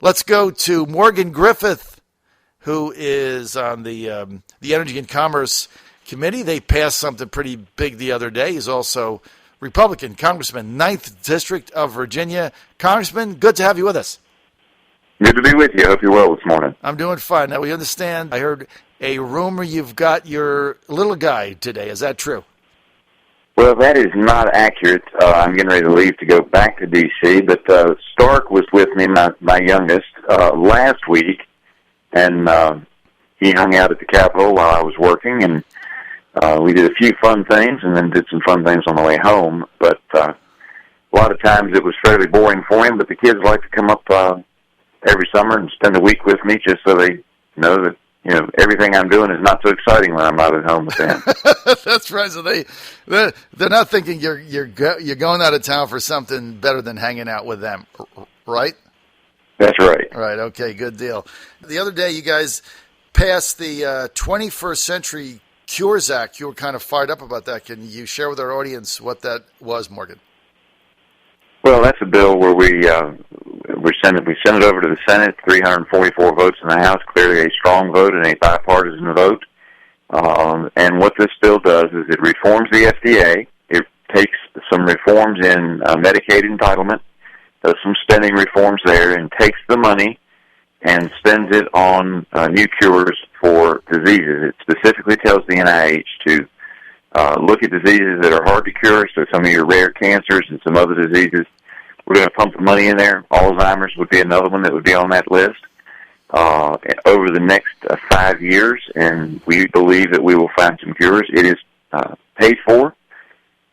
Let's go to Morgan Griffith, who is on the Energy and Commerce Committee. They passed something pretty big the other day. He's also Republican Congressman, 9th District of Virginia. Congressman, good to have you with us. Good to be with you. I hope you're well this morning. I'm doing fine. Now, we understand, I heard a rumor you've got your little guy today. Is that true? Well, that is not accurate. I'm getting ready to leave to go back to D.C., but Stark was with me, my youngest, last week, and he hung out at the Capitol while I was working, and we did a few fun things and then did some fun things on the way home, but a lot of times it was fairly boring for him, but the kids like to come up every summer and spend a week with me just so they know that everything I'm doing is not so exciting when I'm not at home with them. That's right. So they're not thinking you're going out of town for something better than hanging out with them, right? That's right. Right. Okay. Good deal. The other day, you guys passed the 21st Century Cures Act. You were kind of fired up about that. Can you share with our audience what that was, Morgan? Well, that's a bill where we sent it over to the Senate, 344 votes in the House, clearly a strong vote and a bipartisan vote. And what this bill does is it reforms the FDA. It takes some reforms in Medicaid entitlement, does some spending reforms there, and takes the money and spends it on new cures for diseases. It specifically tells the NIH to look at diseases that are hard to cure, so some of your rare cancers and some other diseases. We're going to pump the money in there. Alzheimer's would be another one that would be on that list over the next 5 years, and we believe that we will find some cures. It is paid for.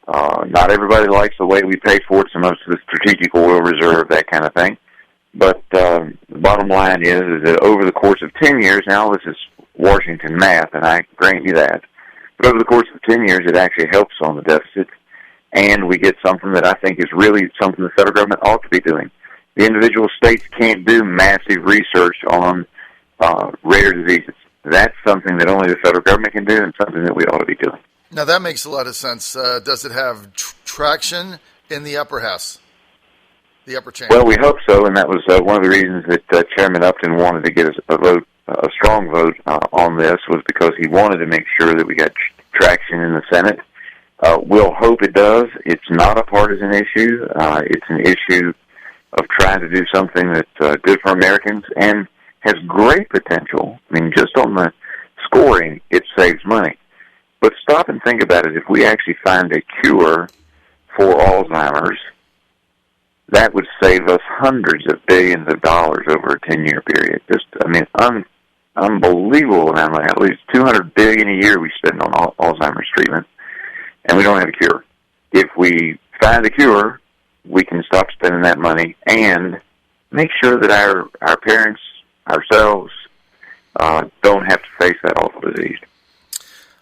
Not everybody likes the way we pay for it, so most of the strategic oil reserve, that kind of thing. But the bottom line is that over the course of 10 years, now this is Washington math, and I grant you that, but over the course of 10 years, it actually helps on the deficit, and we get something that I think is really something the federal government ought to be doing. The individual states can't do massive research on rare diseases. That's something that only the federal government can do and something that we ought to be doing. Now, that makes a lot of sense. Does it have traction in the upper house, the upper chamber? Well, we hope so, and that was one of the reasons that Chairman Upton wanted to get us a strong vote on this, was because he wanted to make sure that we got traction in the Senate. We'll hope it does. It's not a partisan issue. It's an issue of trying to do something that's good for Americans and has great potential. I mean, just on the scoring, it saves money. But stop and think about it. If we actually find a cure for Alzheimer's, that would save us hundreds of billions of dollars over a 10-year period. Just, unbelievable amount of money. At least $200 billion a year we spend on Alzheimer's treatment, and we don't have a cure. If we find a cure, we can stop spending that money and make sure that our parents, ourselves, don't have to face that awful disease.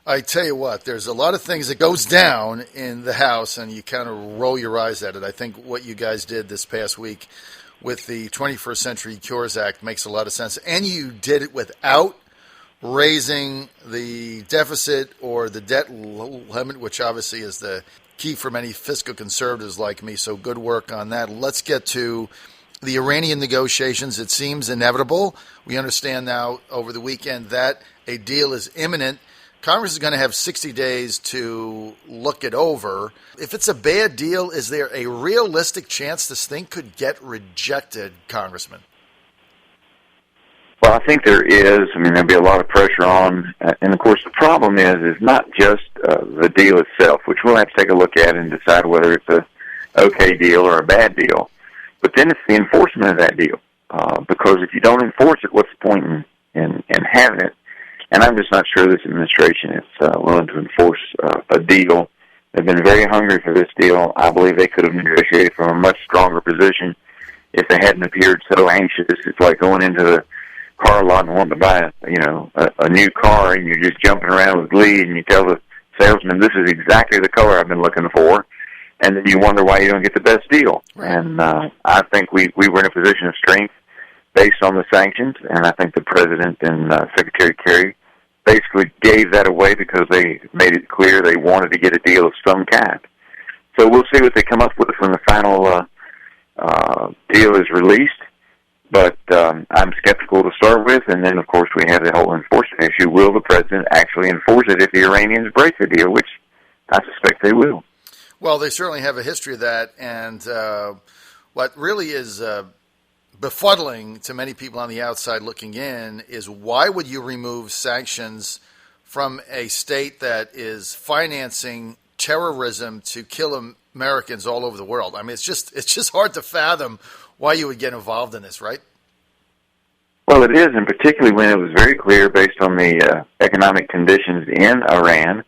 I tell you what, there's a lot of things that goes down in the House, and you kind of roll your eyes at it. I think what you guys did this past week with the 21st Century Cures Act makes a lot of sense, and you did it without raising the deficit or the debt limit, which obviously is the key for many fiscal conservatives like me, so good work on that. Let's get to the Iranian negotiations. It seems inevitable. We understand now over the weekend that a deal is imminent. Congress is going to have 60 days to look it over. If it's a bad deal, is there a realistic chance this thing could get rejected, Congressman? Well, I think there is. I mean, there'll be a lot of pressure on. And, of course, the problem is not just the deal itself, which we'll have to take a look at and decide whether it's a okay deal or a bad deal. But then it's the enforcement of that deal. Because if you don't enforce it, what's the point in having it? And I'm just not sure this administration is willing to enforce a deal. They've been very hungry for this deal. I believe they could have negotiated from a much stronger position if they hadn't appeared so anxious. It's like going into the car lot and wanting to buy a new car, and you're just jumping around with glee, and you tell the salesman, this is exactly the color I've been looking for, and then you wonder why you don't get the best deal. Right. And I think we were in a position of strength based on the sanctions, and I think the President and Secretary Kerry basically gave that away because they made it clear they wanted to get a deal of some kind. So we'll see what they come up with when the final deal is released. But I'm skeptical to start with, and then, of course, we have the whole enforcement issue. Will the president actually enforce it if the Iranians break the deal, which I suspect they will? Well, they certainly have a history of that, and what really is befuddling to many people on the outside looking in is why would you remove sanctions from a state that is financing terrorism to kill Americans all over the world? I mean, it's just hard to fathom why you would get involved in this, right? Well, it is, and particularly when it was very clear based on the economic conditions in Iran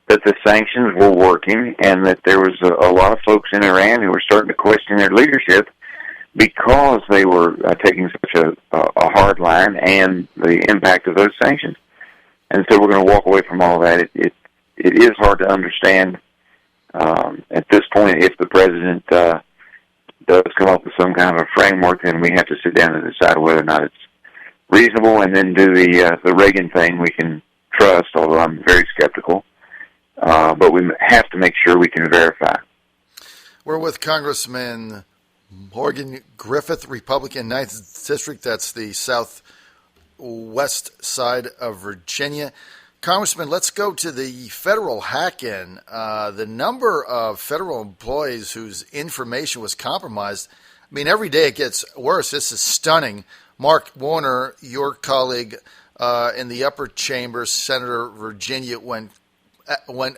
that the sanctions were working and that there was a lot of folks in Iran who were starting to question their leadership because they were taking such a hard line and the impact of those sanctions. And so we're going to walk away from all that. It is hard to understand at this point if the president does come up with some kind of a framework, then we have to sit down and decide whether or not it's reasonable and then do the Reagan thing we can trust, although I'm very skeptical. But we have to make sure we can verify. We're with Congressman Morgan Griffith, Republican 9th District. That's the southwest side of Virginia. Congressman, let's go to the federal hack-in. The number of federal employees whose information was compromised, I mean, every day it gets worse. This is stunning. Mark Warner, your colleague in the upper chamber, Senator Virginia, when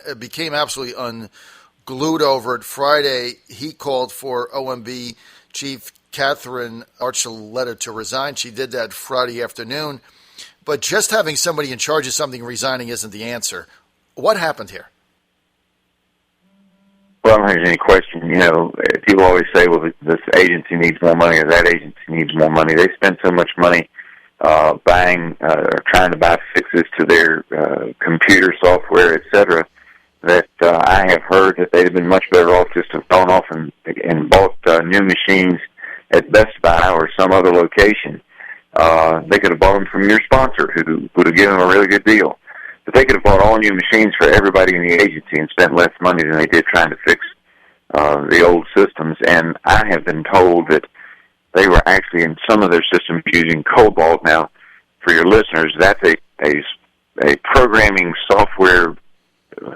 it became absolutely unglued over it Friday, he called for OMB Chief Catherine Archuleta to resign. She did that Friday afternoon. But just having somebody in charge of something resigning isn't the answer. What happened here? Well, I don't think there's any question. You know, people always say, well, this agency needs more money or that agency needs more money. They spend so much money buying or trying to buy fixes to their computer software, et cetera, that I have heard that they'd have been much better off just to have gone off and bought new machines at Best Buy or some other location. They could have bought them from your sponsor, who would have given them a really good deal. But they could have bought all new machines for everybody in the agency and spent less money than they did trying to fix the old systems. And I have been told that they were actually in some of their systems using COBOL. Now, for your listeners, that's a programming software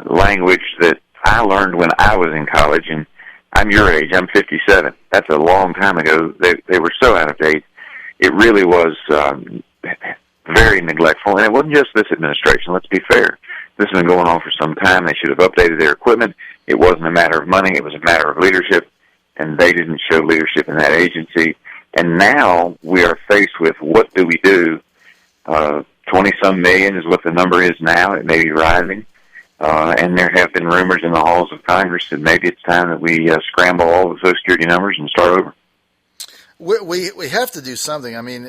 language that I learned when I was in college, and I'm your age. I'm 57. That's a long time ago. They were so out of date. It really was very neglectful, and it wasn't just this administration. Let's be fair. This has been going on for some time. They should have updated their equipment. It wasn't a matter of money. It was a matter of leadership, and they didn't show leadership in that agency. And now we are faced with, what do we do? 20-some million is what the number is now. It may be rising. And there have been rumors in the halls of Congress that maybe it's time that we scramble all the Social Security numbers and start over. We have to do something. I mean,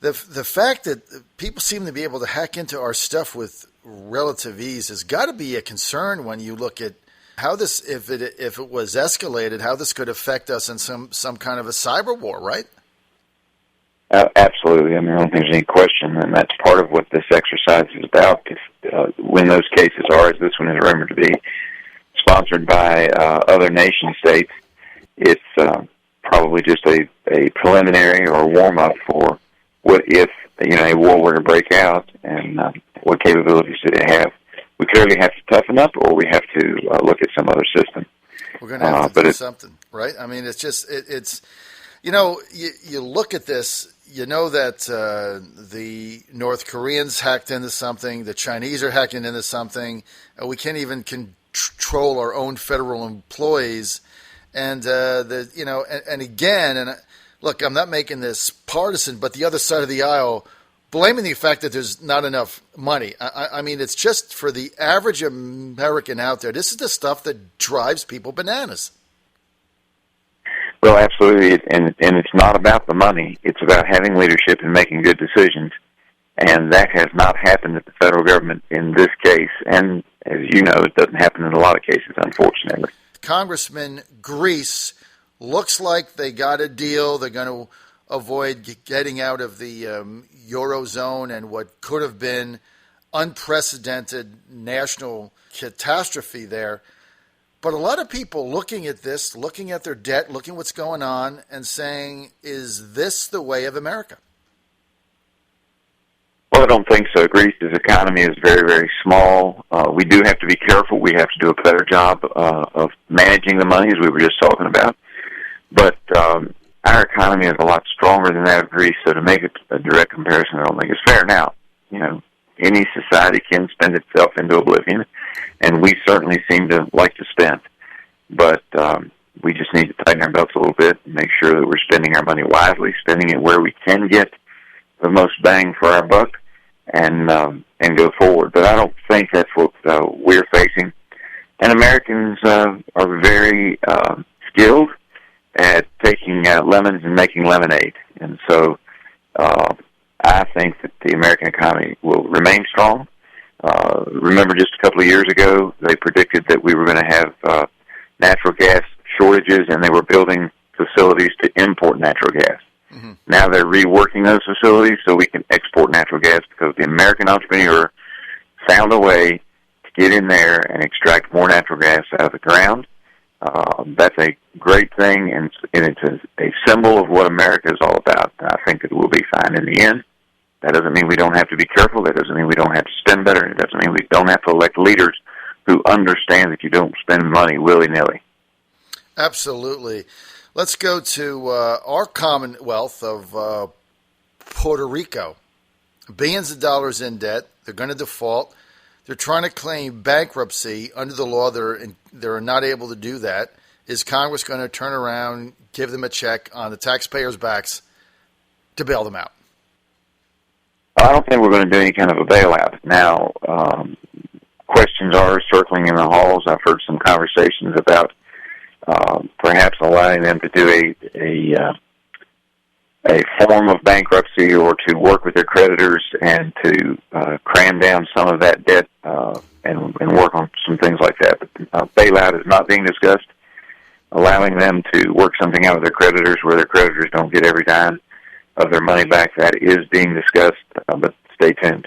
the fact that people seem to be able to hack into our stuff with relative ease has got to be a concern when you look at how this, if it was escalated, how this could affect us in some kind of a cyber war, right? Absolutely. I mean, I don't think there's any question, and that's part of what this exercise is about. When those cases are, as this one is rumored to be, sponsored by other nation states, it's probably just a preliminary or a warm-up for what if a war were to break out, and what capabilities do they have. We clearly have to toughen up, or we have to look at some other system. We're going to have to do something, right? I mean, it's just it's you look at this. You know that the North Koreans hacked into something. The Chinese are hacking into something. We can't even control our own federal employees. And again, look, I'm not making this partisan, but the other side of the aisle blaming the fact that there's not enough money. I mean, it's just for the average American out there. This is the stuff that drives people bananas. Well, absolutely, and it's not about the money. It's about having leadership and making good decisions, and that has not happened at the federal government in this case. And as you know, it doesn't happen in a lot of cases, unfortunately. Congressman Grease, looks like they got a deal. They're going to avoid getting out of the Eurozone and what could have been unprecedented national catastrophe there. But a lot of people looking at this, looking at their debt, looking what's going on, and saying, is this the way of America? Well, I don't think so. Greece's economy is very, very small. We do have to be careful. We have to do a better job of managing the money, as we were just talking about. But our economy is a lot stronger than that of Greece, so to make a direct comparison, I don't think it's fair. Now, any society can spend itself into oblivion, and we certainly seem to like to spend. But we just need to tighten our belts a little bit and make sure that we're spending our money wisely, spending it where we can get the most bang for our buck, and go forward. But I don't think that's what we're facing. And Americans are very skilled at taking lemons and making lemonade. And so I think that the American economy will remain strong. Remember just a couple of years ago, they predicted that we were going to have natural gas shortages, and they were building facilities to import natural gas. Mm-hmm. Now they're reworking those facilities so we can export natural gas, because the American entrepreneur found a way to get in there and extract more natural gas out of the ground. That's a great thing, and it's a symbol of what America is all about. I think it will be fine in the end. That doesn't mean we don't have to be careful. That doesn't mean we don't have to spend better. It doesn't mean we don't have to elect leaders who understand that you don't spend money willy-nilly. Absolutely. Let's go to our Commonwealth of Puerto Rico. Billions of dollars in debt. They're going to default. They're trying to claim bankruptcy. Under the law, they're not able to do that. Is Congress going to turn around, give them a check on the taxpayers' backs to bail them out? I don't think we're going to do any kind of a bailout. Now, questions are circling in the halls. I've heard some conversations about perhaps allowing them to do a form of bankruptcy, or to work with their creditors and to cram down some of that debt and work on some things like that. But bailout is not being discussed. Allowing them to work something out with their creditors where their creditors don't get every dime of their money back, that is being discussed, but stay tuned.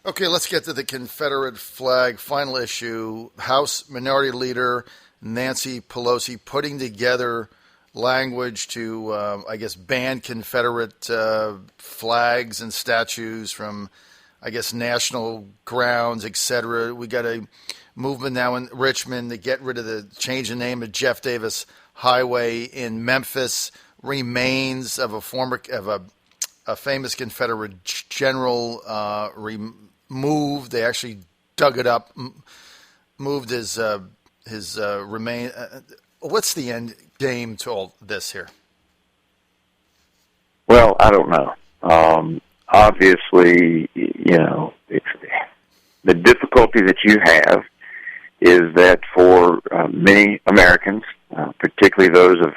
Okay, let's get to the Confederate flag. Final issue. House Minority Leader Nancy Pelosi putting together language to, ban Confederate flags and statues from, national grounds, etc. We got a movement now in Richmond to get rid of change the name of Jeff Davis Highway. In Memphis, remains of a famous Confederate general removed. They actually dug it up, moved his remain. What's the end game to all this here? Well, I don't know. Obviously, the difficulty that you have is that for many Americans, particularly those of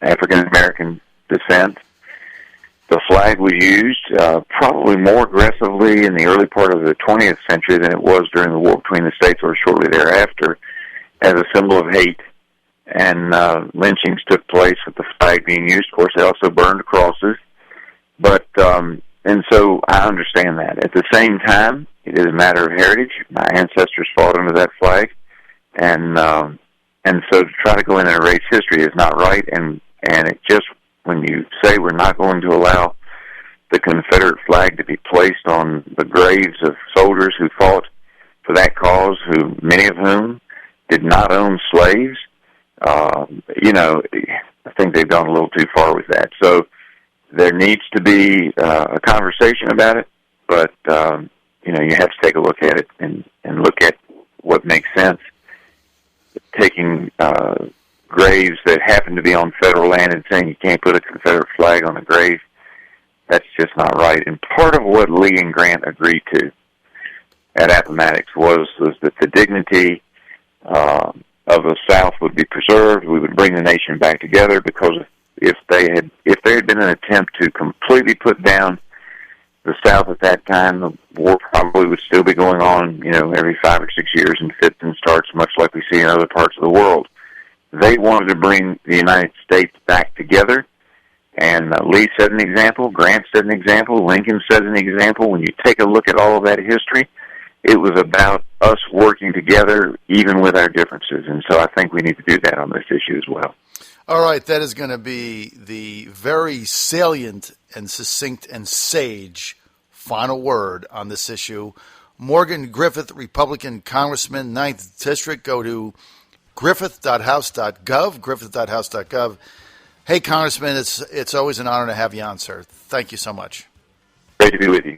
African-American descent, the flag was used probably more aggressively in the early part of the 20th century than it was during the war between the states or shortly thereafter, as a symbol of hate. And lynchings took place with the flag being used. Of course, they also burned crosses. But, and so I understand that. At the same time, it is a matter of heritage. My ancestors fought under that flag. And so to try to go in and erase history is not right. And it just, when you say we're not going to allow the Confederate flag to be placed on the graves of soldiers who fought for that cause, who many of whom did not own slaves, I think they've gone a little too far with that. So there needs to be a conversation about it, but you have to take a look at it and look at what makes sense. Taking graves that happen to be on federal land and saying you can't put a Confederate flag on a grave, that's just not right. And part of what Lee and Grant agreed to at Appomattox was that the dignity of the South would be preserved. We would bring the nation back together, because if there had been an attempt to completely put down the South at that time, the war probably would still be going on, every 5 or 6 years in fits and starts, much like we see in other parts of the world. They wanted to bring the United States back together, and Lee set an example, Grant set an example, Lincoln set an example. When you take a look at all of that history, it was about us working together, even with our differences. And so I think we need to do that on this issue as well. All right, that is going to be the very salient and succinct and sage final word on this issue. Morgan Griffith, Republican Congressman, 9th District. Go to griffith.house.gov, griffith.house.gov. Hey, Congressman, it's always an honor to have you on, sir. Thank you so much. Great to be with you.